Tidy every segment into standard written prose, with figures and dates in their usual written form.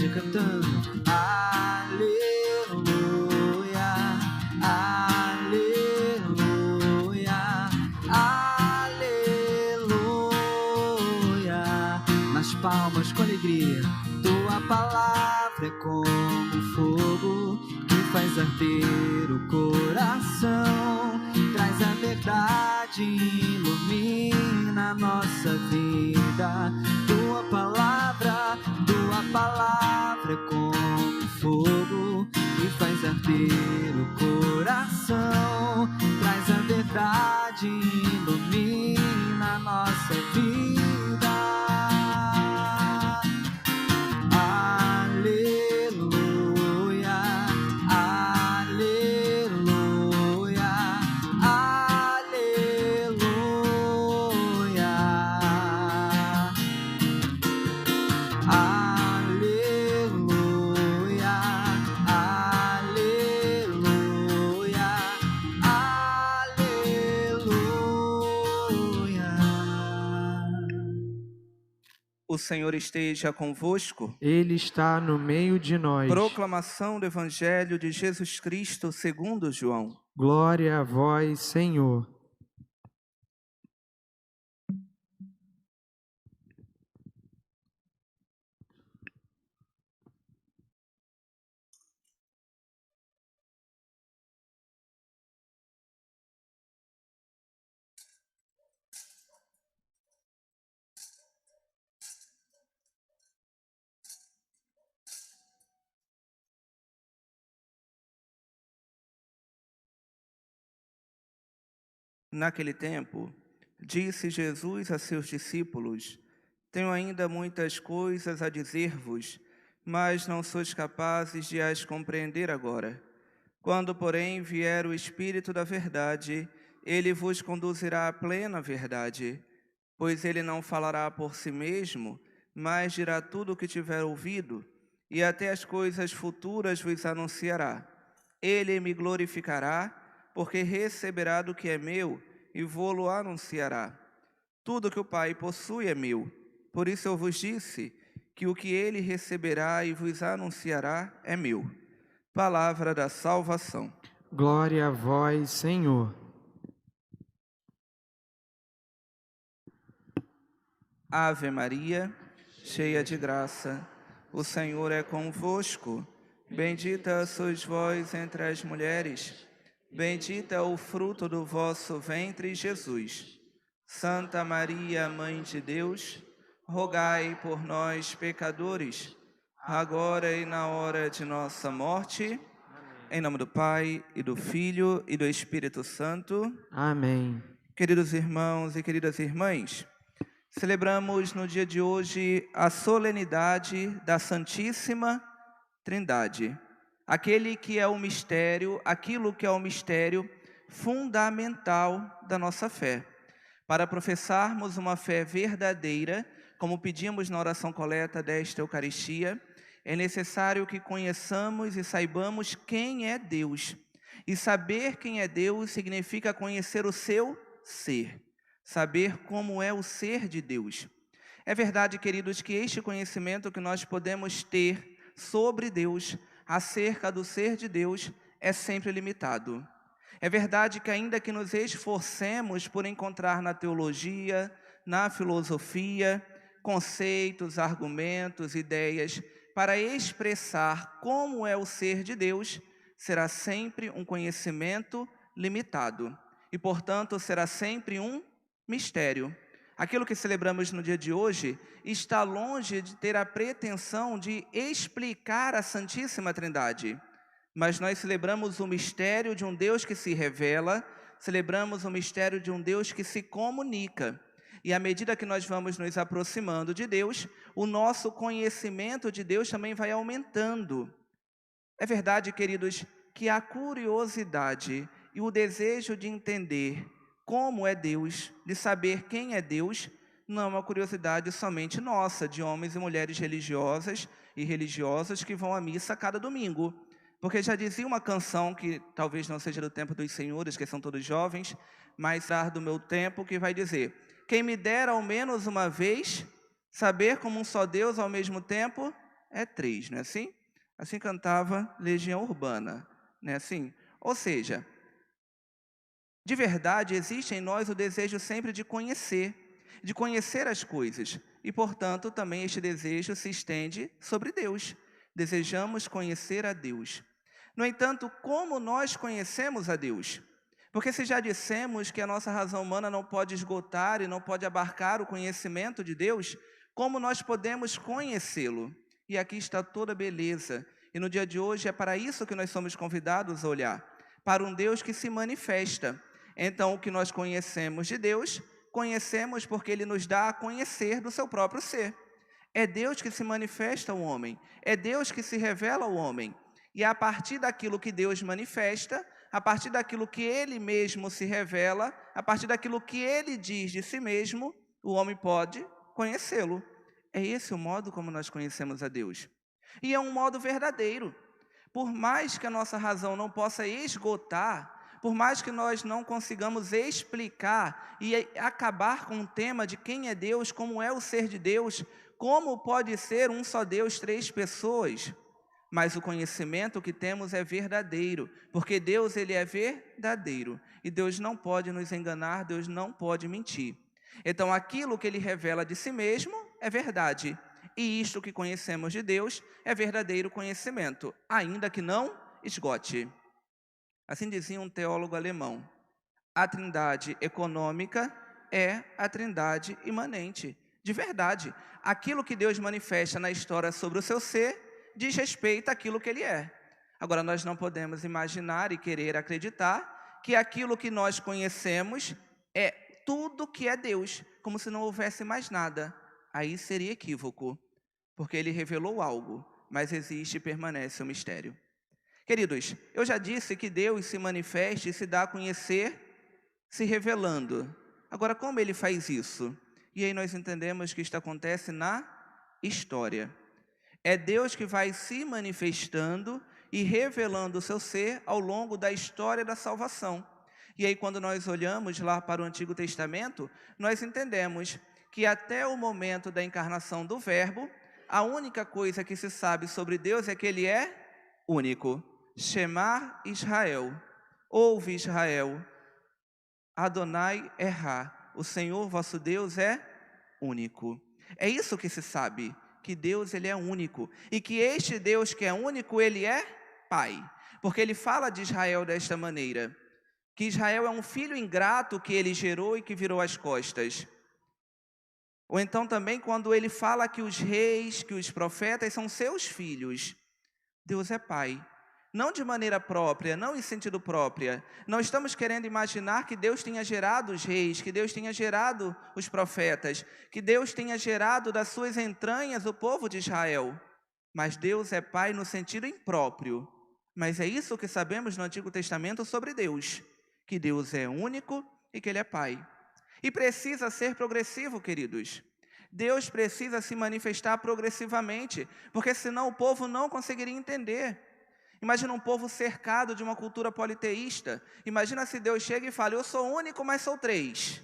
igreja cantando aleluia, aleluia, aleluia. Nas palmas com alegria, tua palavra é como fogo que faz arder o coração, traz a verdade, ilumina a nossa vida. Tua palavra é como fogo que faz arder o coração, traz a verdade, ilumina a nossa vida. Aleluia, aleluia, aleluia, aleluia, aleluia, aleluia. O Senhor esteja convosco. Ele está no meio de nós. Proclamação do Evangelho de Jesus Cristo segundo João. Glória a vós, Senhor. Naquele tempo, disse Jesus a seus discípulos: Tenho ainda muitas coisas a dizer-vos, mas não sois capazes de as compreender agora. Quando, porém, vier o Espírito da verdade, ele vos conduzirá à plena verdade, pois ele não falará por si mesmo, mas dirá tudo o que tiver ouvido, e até as coisas futuras vos anunciará. Ele me glorificará, porque receberá do que é meu e vô-lo anunciará. Tudo que o Pai possui é meu. Por isso eu vos disse que o que ele receberá e vos anunciará é meu. Palavra da salvação. Glória a vós, Senhor. Ave Maria, cheia de graça, o Senhor é convosco. Bendita sois vós entre as mulheres, bendito é o fruto do vosso ventre, Jesus. Santa Maria, Mãe de Deus, rogai por nós, pecadores, agora e na hora de nossa morte. Em nome do Pai, e do Filho, e do Espírito Santo. Amém. Queridos irmãos e queridas irmãs, celebramos no dia de hoje a solenidade da Santíssima Trindade. Aquilo que é o mistério fundamental da nossa fé. Para professarmos uma fé verdadeira, como pedimos na oração coleta desta Eucaristia, é necessário que conheçamos e saibamos quem é Deus. E saber quem é Deus significa conhecer o seu ser, saber como é o ser de Deus. É verdade, queridos, que este conhecimento que nós podemos ter sobre Deus, acerca do ser de Deus, é sempre limitado. É verdade que ainda que nos esforcemos por encontrar na teologia, na filosofia, conceitos, argumentos, ideias, para expressar como é o ser de Deus, será sempre um conhecimento limitado. E, portanto, será sempre um mistério. Aquilo que celebramos no dia de hoje está longe de ter a pretensão de explicar a Santíssima Trindade. Mas nós celebramos o mistério de um Deus que se revela, celebramos o mistério de um Deus que se comunica. E à medida que nós vamos nos aproximando de Deus, o nosso conhecimento de Deus também vai aumentando. É verdade, queridos, que a curiosidade e o desejo de entender como é Deus, de saber quem é Deus, não é uma curiosidade somente nossa, de homens e mulheres religiosas e religiosos que vão à missa cada domingo. Porque já dizia uma canção, que talvez não seja do tempo dos senhores, que são todos jovens, mas do meu tempo, que vai dizer: quem me dera ao menos uma vez saber como um só Deus ao mesmo tempo é 3, não é assim? Assim cantava Legião Urbana, não é assim? Ou seja, de verdade existe em nós o desejo sempre de conhecer as coisas. E, portanto, também este desejo se estende sobre Deus. Desejamos conhecer a Deus. No entanto, como nós conhecemos a Deus? Porque se já dissemos que a nossa razão humana não pode esgotar e não pode abarcar o conhecimento de Deus, como nós podemos conhecê-lo? E aqui está toda a beleza. E no dia de hoje é para isso que nós somos convidados a olhar, para um Deus que se manifesta. Então, o que nós conhecemos de Deus, conhecemos porque Ele nos dá a conhecer do seu próprio ser. É Deus que se manifesta ao homem, é Deus que se revela ao homem. E a partir daquilo que Deus manifesta, a partir daquilo que Ele mesmo se revela, a partir daquilo que Ele diz de si mesmo, o homem pode conhecê-lo. É esse o modo como nós conhecemos a Deus. E é um modo verdadeiro. Por mais que a nossa razão não possa esgotar, por mais que nós não consigamos explicar e acabar com o tema de quem é Deus, como é o ser de Deus, como pode ser um só Deus, 3 pessoas, mas o conhecimento que temos é verdadeiro, porque Deus ele é verdadeiro, e Deus não pode nos enganar, Deus não pode mentir. Então aquilo que Ele revela de si mesmo é verdade, e isto que conhecemos de Deus é verdadeiro conhecimento, ainda que não esgote. Assim dizia um teólogo alemão: a trindade econômica é a trindade imanente. De verdade, aquilo que Deus manifesta na história sobre o seu ser diz respeito àquilo que Ele é. Agora, nós não podemos imaginar e querer acreditar que aquilo que nós conhecemos é tudo que é Deus, como se não houvesse mais nada. Aí seria equívoco, porque Ele revelou algo, mas existe e permanece o mistério. Queridos, eu já disse que Deus se manifesta e se dá a conhecer se revelando. Agora, como Ele faz isso? E aí nós entendemos que isto acontece na história. É Deus que vai se manifestando e revelando o seu ser ao longo da história da salvação. E aí quando nós olhamos lá para o Antigo Testamento, nós entendemos que até o momento da encarnação do Verbo, a única coisa que se sabe sobre Deus é que Ele é único. Shema Israel, ouve Israel, Adonai Erra, o Senhor vosso Deus é único. É isso que se sabe, que Deus ele é único, e que este Deus que é único, Ele é Pai, porque Ele fala de Israel desta maneira, que Israel é um filho ingrato que Ele gerou e que virou as costas. Ou então também quando Ele fala que os reis, que os profetas são seus filhos, Deus é Pai. Não de maneira própria, não em sentido próprio. Não estamos querendo imaginar que Deus tenha gerado os reis, que Deus tenha gerado os profetas, que Deus tenha gerado das suas entranhas o povo de Israel. Mas Deus é Pai no sentido impróprio. Mas é isso que sabemos no Antigo Testamento sobre Deus, que Deus é único e que Ele é Pai. E precisa ser progressivo, queridos. Deus precisa se manifestar progressivamente, porque senão o povo não conseguiria entender. Imagina um povo cercado de uma cultura politeísta. Imagina se Deus chega e fala: eu sou único, mas sou 3.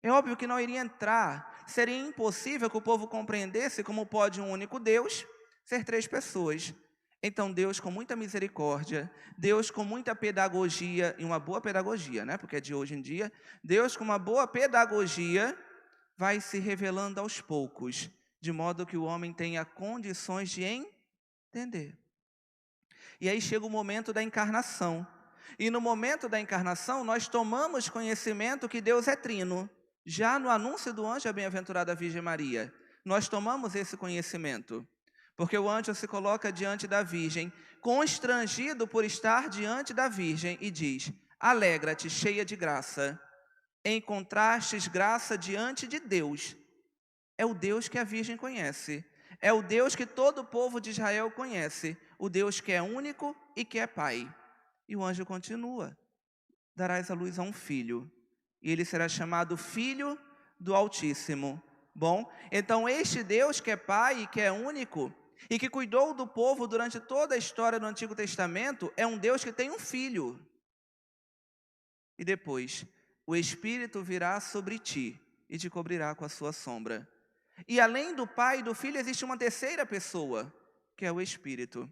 É óbvio que não iria entrar. Seria impossível que o povo compreendesse como pode um único Deus ser 3 pessoas. Então Deus com muita misericórdia, Deus com muita pedagogia, e uma boa pedagogia, né? Porque é de hoje em dia. Deus com uma boa pedagogia vai se revelando aos poucos, de modo que o homem tenha condições de entender. E aí chega o momento da encarnação. E no momento da encarnação, nós tomamos conhecimento que Deus é trino. Já no anúncio do anjo, a bem-aventurada Virgem Maria, nós tomamos esse conhecimento. Porque o anjo se coloca diante da Virgem, constrangido por estar diante da Virgem, e diz: alegra-te, cheia de graça, encontrastes graça diante de Deus. É o Deus que a Virgem conhece. É o Deus que todo o povo de Israel conhece. O Deus que é único e que é Pai. E o anjo continua: darás à luz a um filho, e ele será chamado Filho do Altíssimo. Bom, então este Deus que é Pai e que é único, e que cuidou do povo durante toda a história do Antigo Testamento, é um Deus que tem um filho. E depois, o Espírito virá sobre ti, e te cobrirá com a sua sombra. E além do Pai e do Filho, existe uma terceira pessoa, que é o Espírito.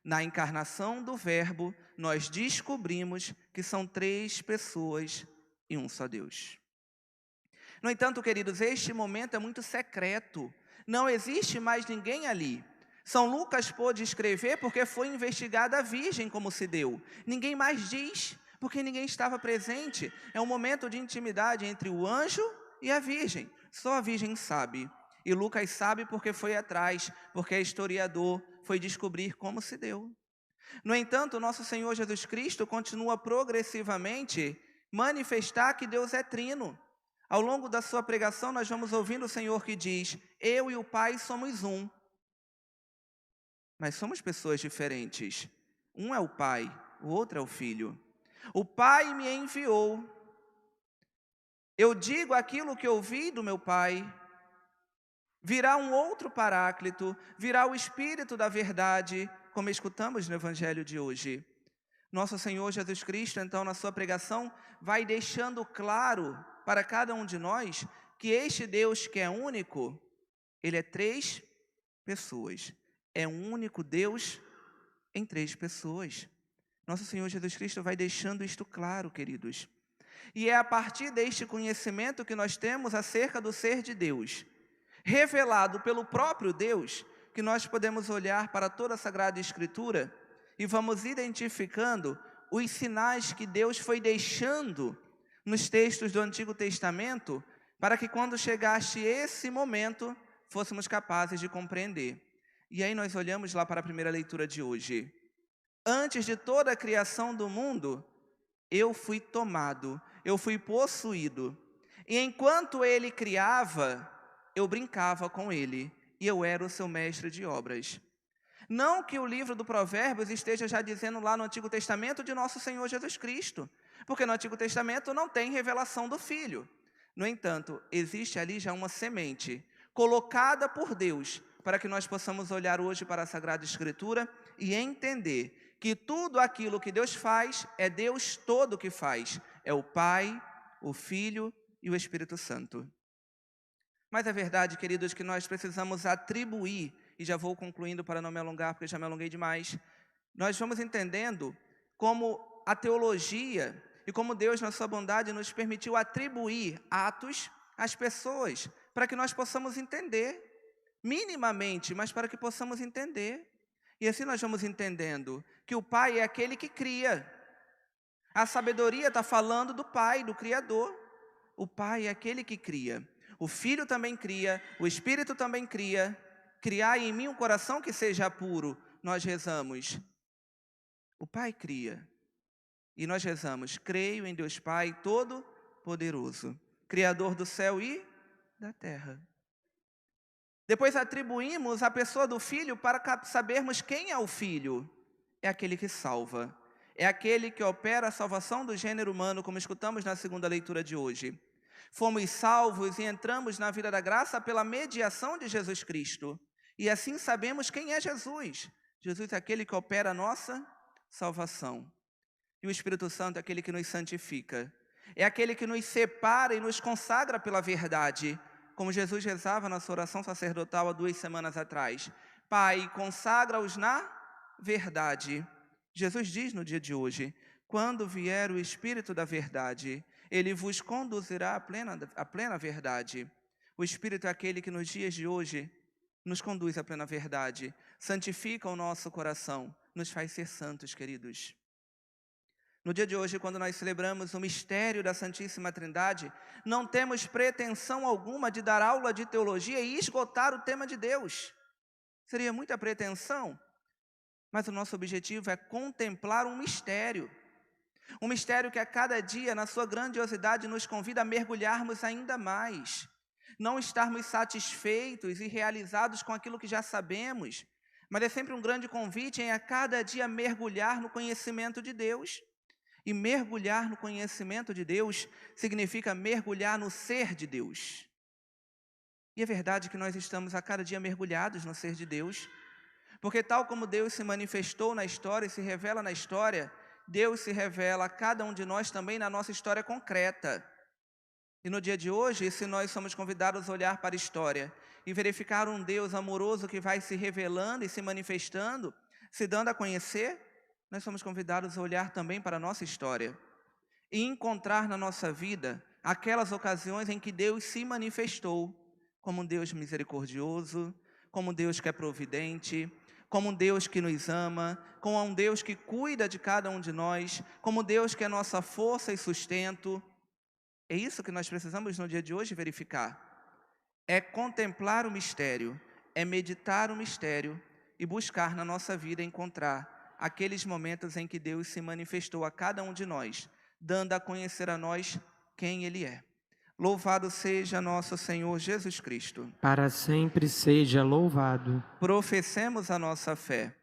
Na encarnação do Verbo, nós descobrimos que são três pessoas e um só Deus. No entanto, queridos, este momento é muito secreto. Não existe mais ninguém ali. São Lucas pôde escrever porque foi investigada a Virgem como se deu. Ninguém mais diz, porque ninguém estava presente. É um momento de intimidade entre o anjo e a Virgem. Só a Virgem sabe. E Lucas sabe porque foi atrás, porque é historiador, foi descobrir como se deu. No entanto, nosso Senhor Jesus Cristo continua progressivamente manifestar que Deus é trino. Ao longo da sua pregação, nós vamos ouvindo o Senhor que diz: eu e o Pai somos um. Mas somos pessoas diferentes. Um é o Pai, o outro é o Filho. O Pai me enviou. Eu digo aquilo que ouvi do meu Pai. Virá um outro Paráclito, virá o Espírito da verdade, como escutamos no Evangelho de hoje. Nosso Senhor Jesus Cristo, então, na sua pregação, vai deixando claro para cada um de nós que este Deus que é único, Ele é três pessoas. É um único Deus em três pessoas. Nosso Senhor Jesus Cristo vai deixando isto claro, queridos. E é a partir deste conhecimento que nós temos acerca do ser de Deus, revelado pelo próprio Deus, que nós podemos olhar para toda a Sagrada Escritura e vamos identificando os sinais que Deus foi deixando nos textos do Antigo Testamento, para que quando chegasse esse momento, fôssemos capazes de compreender. E aí nós olhamos lá para a primeira leitura de hoje. Antes de toda a criação do mundo, eu fui tomado, eu fui possuído. E enquanto Ele criava, eu brincava com Ele, e eu era o seu mestre de obras. Não que o livro do Provérbios esteja já dizendo lá no Antigo Testamento de nosso Senhor Jesus Cristo, porque no Antigo Testamento não tem revelação do Filho. No entanto, existe ali já uma semente, colocada por Deus, para que nós possamos olhar hoje para a Sagrada Escritura e entender que tudo aquilo que Deus faz, é Deus todo que faz. É o Pai, o Filho e o Espírito Santo. Mas é verdade, queridos, que nós precisamos atribuir, e já vou concluindo para não me alongar, porque já me alonguei demais, nós vamos entendendo como a teologia e como Deus, na sua bondade, nos permitiu atribuir atos às pessoas, para que nós possamos entender, minimamente, mas para que possamos entender. E assim nós vamos entendendo que o Pai é aquele que cria. A sabedoria está falando do Pai, do Criador. O Pai é aquele que cria. O Filho também cria, o Espírito também cria. Criai em mim um coração que seja puro. Nós rezamos. O Pai cria. E nós rezamos, creio em Deus Pai Todo-Poderoso, Criador do céu e da terra. Depois atribuímos a pessoa do Filho para sabermos quem é o Filho. É aquele que salva. É aquele que opera a salvação do gênero humano, como escutamos na segunda leitura de hoje. Fomos salvos e entramos na vida da graça pela mediação de Jesus Cristo. E assim sabemos quem é Jesus. Jesus é aquele que opera a nossa salvação. E o Espírito Santo é aquele que nos santifica. É aquele que nos separa e nos consagra pela verdade. Como Jesus rezava na sua oração sacerdotal há 2 semanas atrás. Pai, consagra-os na verdade. Jesus diz no dia de hoje, quando vier o Espírito da verdade, Ele vos conduzirá à plena verdade. O Espírito é aquele que nos dias de hoje nos conduz à plena verdade, santifica o nosso coração, nos faz ser santos, queridos. No dia de hoje, quando nós celebramos o mistério da Santíssima Trindade, não temos pretensão alguma de dar aula de teologia e esgotar o tema de Deus. Seria muita pretensão, mas o nosso objetivo é contemplar um mistério que a cada dia, na sua grandiosidade, nos convida a mergulharmos ainda mais. Não estarmos satisfeitos e realizados com aquilo que já sabemos, mas é sempre um grande convite em a cada dia mergulhar no conhecimento de Deus. E mergulhar no conhecimento de Deus significa mergulhar no ser de Deus. E é verdade que nós estamos a cada dia mergulhados no ser de Deus, porque tal como Deus se manifestou na história e se revela na história, Deus se revela a cada um de nós também na nossa história concreta. E no dia de hoje, se nós somos convidados a olhar para a história e verificar um Deus amoroso que vai se revelando e se manifestando, se dando a conhecer, nós somos convidados a olhar também para a nossa história e encontrar na nossa vida aquelas ocasiões em que Deus se manifestou como um Deus misericordioso, como um Deus que é providente, como um Deus que nos ama, como um Deus que cuida de cada um de nós, como um Deus que é nossa força e sustento. É isso que nós precisamos no dia de hoje verificar. É contemplar o mistério, é meditar o mistério e buscar na nossa vida encontrar aqueles momentos em que Deus se manifestou a cada um de nós, dando a conhecer a nós quem Ele é. Louvado seja nosso Senhor Jesus Cristo. Para sempre seja louvado. Professemos a nossa fé.